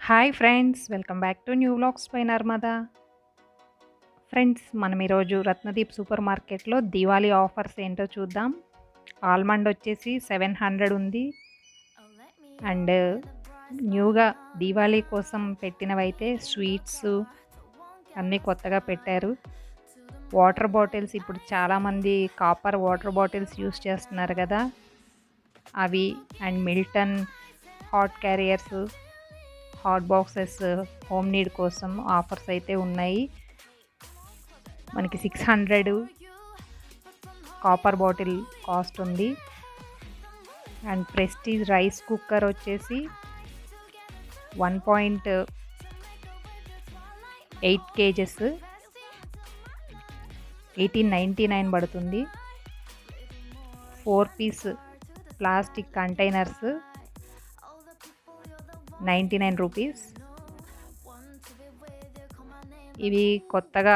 Hi friends, welcome back to new vlogs by Narmada. Friends, మనం ఈరోజు Ratnadeep super మార్కెట్లో Diwali offers ఏంటో చూద్దాం. ఆల్మండ్ వచ్చేసి 700 ఉంది. అండ్ న్యూగా దివాళీ కోసం పెట్టినవైతే స్వీట్స్ అన్నీ కొత్తగా పెట్టారు. వాటర్ బాటిల్స్, ఇప్పుడు చాలామంది కాపర్ వాటర్ బాటిల్స్ యూస్ చేస్తున్నారు కదా, అవి and Milton hot carriers, hot boxes home need కోసం ఆఫర్స్ అయితే ఉన్నాయి. మనకి 600 కాపర్ బాటిల్ కాస్ట్ ఉంది. అండ్ ప్రెస్టీజ్ రైస్ కుక్కర్ వచ్చేసి 1.8 kgs 1899 పడుతుంది. 4 పీస్ ప్లాస్టిక్ కంటైనర్స్ 99 రూపీస్. ఇవి కొత్తగా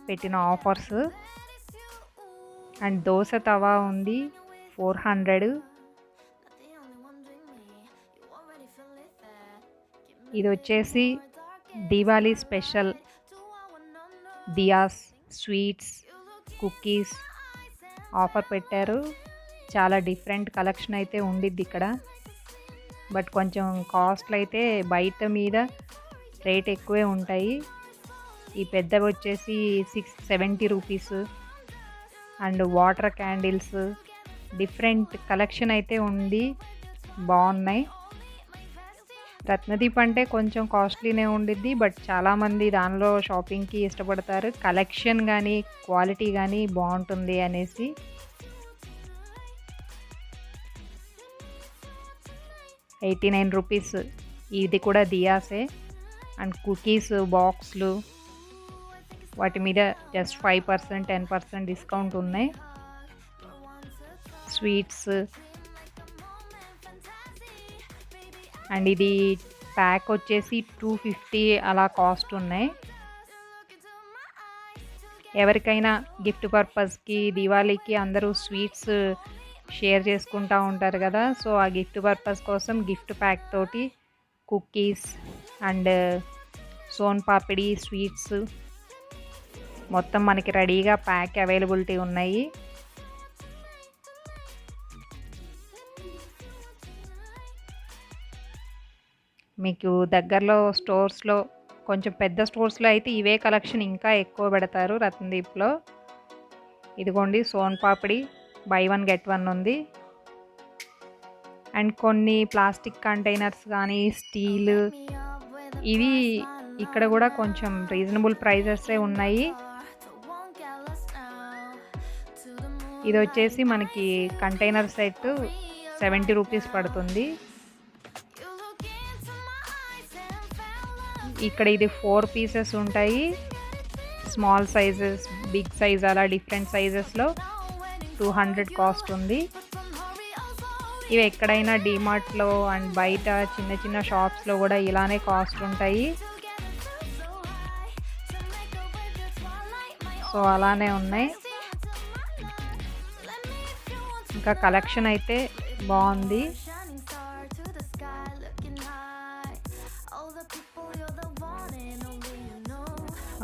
పెట్టిన ఆఫర్స్. అండ్ దోశ తవా ఉంది 400. ఇది వచ్చేసి Diwali special diyas, sweets, cookies offer పెట్టారు. చాలా డిఫరెంట్ కలెక్షన్ అయితే ఉండిద్ది ఇక్కడ. బట్ కొంచెం కాస్ట్లు అయితే బయట మీద రేట్ ఎక్కువే ఉంటాయి. ఈ పెద్దవి వచ్చేసి 670 rupees. And water candles, different collection అయితే ఉంది, బాగున్నాయి. రత్నదీప్ అంటే కొంచెం కాస్ట్లీనే ఉండిద్ది, బట్ చాలామంది దానిలో షాపింగ్కి ఇష్టపడతారు. కలెక్షన్ కానీ క్వాలిటీ కానీ బాగుంటుంది అనేసి. ₹89. ఇది కూడా దియాసే. అండ్ కుకీస్ బాక్స్లు, వాటి మీద జస్ట్ 5% 10% డిస్కౌంట్ ఉన్నాయి. స్వీట్స్ అండ్ ఇది ప్యాక్ వచ్చేసి 250 అలా కాస్ట్ ఉన్నాయి. ఎవరికైనా గిఫ్ట్ పర్పస్కి దివాళీకి అందరూ స్వీట్స్ షేర్ చేసుకుంటూ ఉంటారు కదా, సో ఆ గిఫ్ట్ పర్పస్ కోసం గిఫ్ట్ ప్యాక్ తోటి cookies and son papdi sweets మొత్తం మనకి రెడీగా ప్యాక్ అవైలబిలిటీ ఉన్నాయి. మీకు దగ్గరలో స్టోర్స్లో, కొంచెం పెద్ద స్టోర్స్లో అయితే ఇవే కలెక్షన్ ఇంకా ఎక్కువ పెడతారు రత్నదీప్లో. ఇదిగోండి సోన్ పాపిడి బై 1 get 1 ఉంది. అండ్ కొన్ని ప్లాస్టిక్ కంటైనర్స్ కానీ స్టీల్, ఇవి ఇక్కడ కూడా కొంచెం రీజనబుల్ ప్రైజెసే ఉన్నాయి. ఇది వచ్చేసి మనకి కంటైనర్ సెట్ 70 రూపీస్ పడుతుంది. ఇక్కడ ఇది 4 పీసెస్ ఉంటాయి. స్మాల్ సైజెస్, బిగ్ సైజ్, అలా డిఫరెంట్ సైజెస్లో 200 కాస్ట్ ఉంది. ఇవి ఎక్కడైనా డిమార్ట్లో అండ్ బయట చిన్న చిన్న షాప్స్లో కూడా ఇలానే కాస్ట్ ఉంటాయి. సో అలానే ఉన్నాయి. ఇంకా కలెక్షన్ అయితే బాగుంది.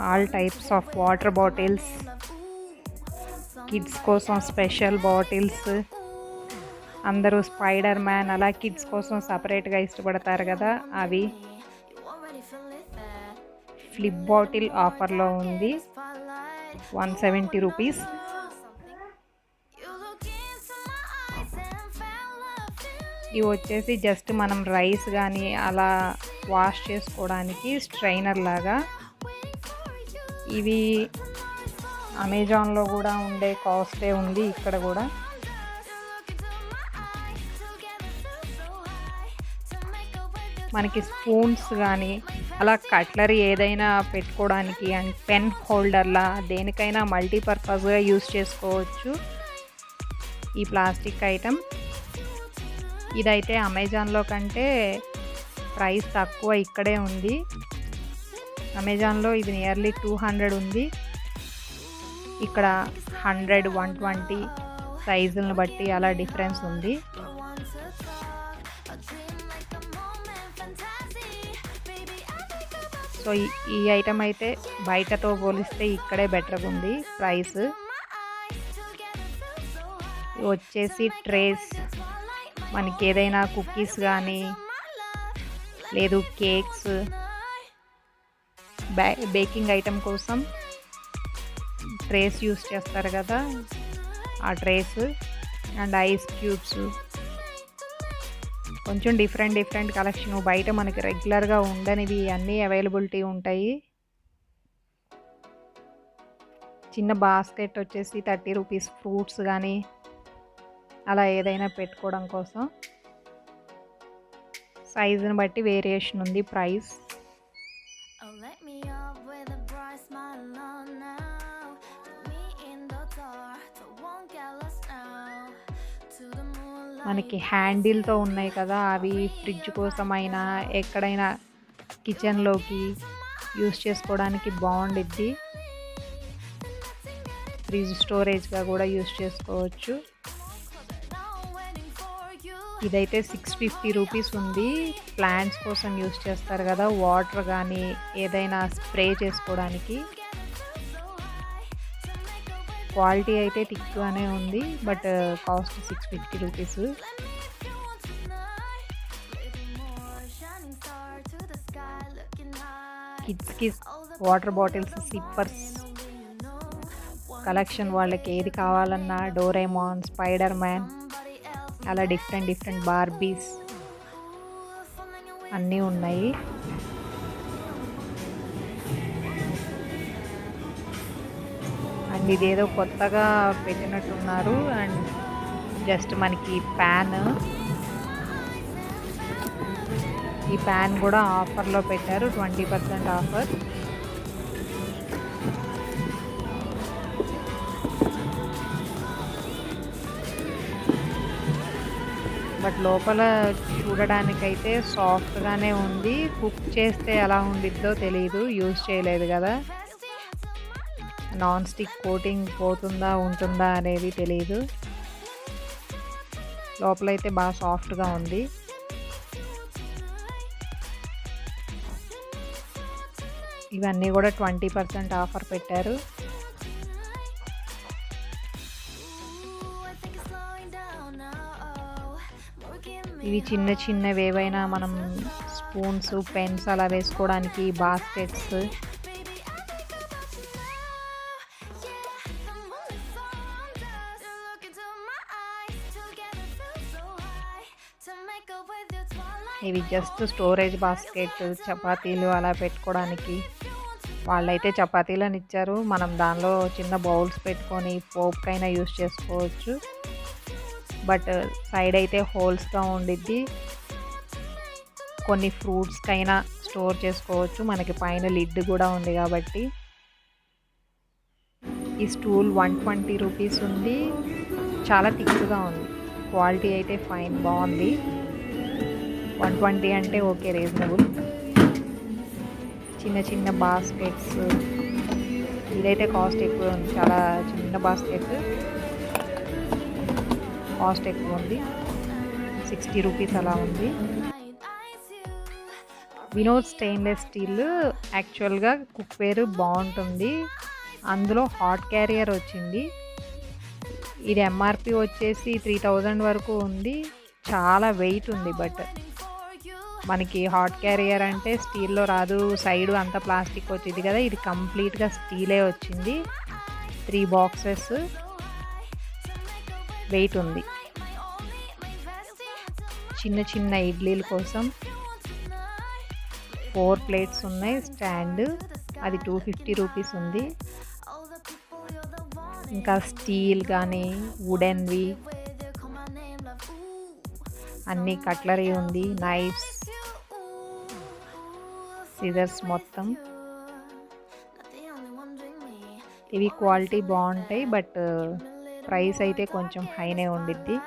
All types of water bottles, kids కోసం స్పెషల్ బాటిల్స్. అందరూ స్పైడర్ మ్యాన్ అలా కిడ్స్ కోసం సపరేట్గా ఇష్టపడతారు కదా, అవి. ఫ్లిప్ బాటిల్ ఆఫర్లో ఉంది 170 రూపీస్. ఇవి వచ్చేసి జస్ట్ మనం రైస్ కానీ అలా వాష్ చేసుకోవడానికి స్ట్రైనర్ లాగా. ఇవి అమెజాన్లో కూడా ఉండే కాస్టే ఉంది ఇక్కడ కూడా. మనకి స్పూన్స్ కానీ అలా కట్లరీ ఏదైనా పెట్టుకోవడానికి అండ్ పెన్ హోల్డర్లా దేనికైనా మల్టీపర్పస్గా యూస్ చేసుకోవచ్చు ఈ ప్లాస్టిక్ ఐటమ్. ఇదైతే అమెజాన్లో కంటే ప్రైస్ తక్కువ ఇక్కడే ఉంది. అమెజాన్లో ఇది నియర్లీ 200 ఉంది. ఇక్కడ 100, 120 సైజులను బట్టి అలా డిఫరెన్స్ ఉంది. సో ఈ ఐటమ్ అయితే బయటతో పోలిస్తే ఇక్కడే బెటర్గా ఉంది ప్రైస్. వచ్చేసి ట్రేస్, మనకి ఏదైనా కుకీస్ కానీ లేదు కేక్స్, బేకింగ్ ఐటమ్ కోసం ట్రేస్ యూస్ చేస్తారు కదా, ఆ ట్రేస్ అండ్ ఐస్ క్యూబ్స్. కొంచెం డిఫరెంట్ కలెక్షన్. బయట మనకి రెగ్యులర్గా ఉండనివి అన్నీ అవైలబిలిటీ ఉంటాయి. చిన్న బాస్కెట్ వచ్చేసి 30 రూపీస్, ఫ్రూట్స్ కానీ అలా ఏదైనా పెట్టుకోవడం కోసం. సైజుని బట్టి వేరియేషన్ ఉంది ప్రైస్. మనకి హ్యాండిల్తో ఉన్నాయి కదా, అవి ఫ్రిడ్జ్ కోసమైనా ఎక్కడైనా కిచెన్లోకి యూస్ చేసుకోవడానికి బాగుండిద్ది. ఫ్రిడ్జ్ స్టోరేజ్గా కూడా యూస్ చేసుకోవచ్చు. ఇదైతే 650 రూపీస్ ఉంది. ప్లాంట్స్ కోసం యూస్ చేస్తారు కదా, వాటర్ కానీ ఏదైనా స్ప్రే చేసుకోవడానికి. క్వాలిటీ అయితే థిక్గానే ఉంది, బట్ కాస్ట్ 650 రూపీస్. కిడ్స్కి వాటర్ బాటిల్స్, సిప్పర్స్ కలెక్షన్, వాళ్ళకి ఏది కావాలన్నా డోరేమాన్, స్పైడర్ మ్యాన్ అలా డిఫరెంట్ బార్బీస్ అన్నీ ఉన్నాయి. అండ్ ఇదేదో కొత్తగా పెట్టినట్టున్నారు. అండ్ జస్ట్ మనకి ప్యాన్, ఈ ప్యాన్ కూడా ఆఫర్లో పెట్టారు, 20% ఆఫర్. బట్ లోపల చూడడానికైతే సాఫ్ట్గానే ఉంది. కుక్ చేస్తే ఎలా ఉండిద్దో తెలియదు, యూజ్ చేయలేదు కదా. నాన్ స్టిక్ కోటింగ్ పోతుందా ఉంటుందా అనేది తెలియదు. లోపలైతే బాగా సాఫ్ట్గా ఉంది. ఇవన్నీ కూడా 20% ఆఫర్ పెట్టారు. ఇవి చిన్నవి ఏవైనా మనం స్పూన్స్, పెన్స్ అలా వేసుకోవడానికి బాస్కెట్స్. ఇవి జస్ట్ స్టోరేజ్ బాస్కెట్, చపాతీలు అలా పెట్టుకోవడానికి. వాళ్ళైతే చపాతీలను ఇచ్చారు, మనం దానిలో చిన్న బౌల్స్ పెట్టుకొని పోప్కైనా యూస్ చేసుకోవచ్చు. బట్ సైడ్ అయితే హోల్స్గా ఉండిద్ది. కొన్ని ఫ్రూట్స్కైనా స్టోర్ చేసుకోవచ్చు, మనకి పైన లిడ్ కూడా ఉంది కాబట్టి. ఈ స్టూల్ 120 రూపీస్ ఉంది, చాలా థిక్గా ఉంది. క్వాలిటీ అయితే ఫైన్, బాగుంది. 120 అంటే ఓకే, రీజనబుల్. చిన్న బాస్కెట్స్, ఇదైతే కాస్ట్ ఎక్కువ ఉంది. చాలా చిన్న బాస్కెట్, కాస్ట్ ఎక్కువ ఉంది, 60 రూపీస్ అలా ఉంది. వినోద్ స్టెయిన్లెస్ స్టీల్ యాక్చువల్గా కుక్వేర్ బాగుంటుంది. అందులో హాట్ క్యారియర్ వచ్చింది. ఇది ఎంఆర్పి వచ్చేసి 3000 వరకు ఉంది. చాలా వెయిట్ ఉంది. బట్ మనకి హాట్ క్యారియర్ అంటే స్టీల్లో రాదు, సైడ్ అంతా ప్లాస్టిక్ వచ్చింది కదా, ఇది కంప్లీట్గా స్టీలే వచ్చింది. 3 బాక్సెస్, వెయిట్ ఉంది. చిన్న ఇడ్లీల కోసం 4 ప్లేట్స్ ఉన్నాయి. స్టాండ్ అది 250 రూపీస్ ఉంది. ఇంకా స్టీల్ కానీ వుడెన్వి అన్ని, కట్లరీ ఉంది, నైఫ్స్, సిజర్స్ మొత్తం. ఇవి క్వాలిటీ బాగుంటాయి, బట్ ప్రైస్ అయితే కొంచెం హైనే ఉండిద్ది.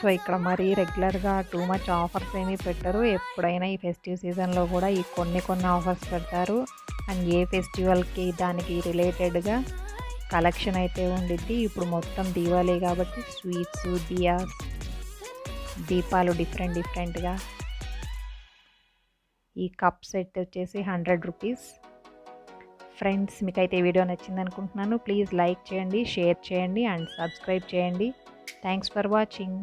సో ఇక్కడ మరీ రెగ్యులర్గా టూ మచ్ ఆఫర్స్ ఏమీ పెట్టరు. ఎప్పుడైనా ఈ ఫెస్టివ్ సీజన్లో కూడా ఈ కొన్ని ఆఫర్స్ పెడతారు. అండ్ ఏ ఫెస్టివల్కి దానికి రిలేటెడ్గా కలెక్షన్ అయితే ఉండిద్ది. ఇప్పుడు మొత్తం దీవాళీ కాబట్టి స్వీట్స్, దియాస్, దీపాలు డిఫరెంట్గా. ఈ కప్ సెట్ వచ్చేసి 100 రూపీస్. ఫ్రెండ్స్, మీకైతే ఈ వీడియో నచ్చింది అనుకుంటున్నాను. ప్లీజ్ లైక్ చేయండి, షేర్ చేయండి అండ్ సబ్స్క్రైబ్ చేయండి. Thanks for watching.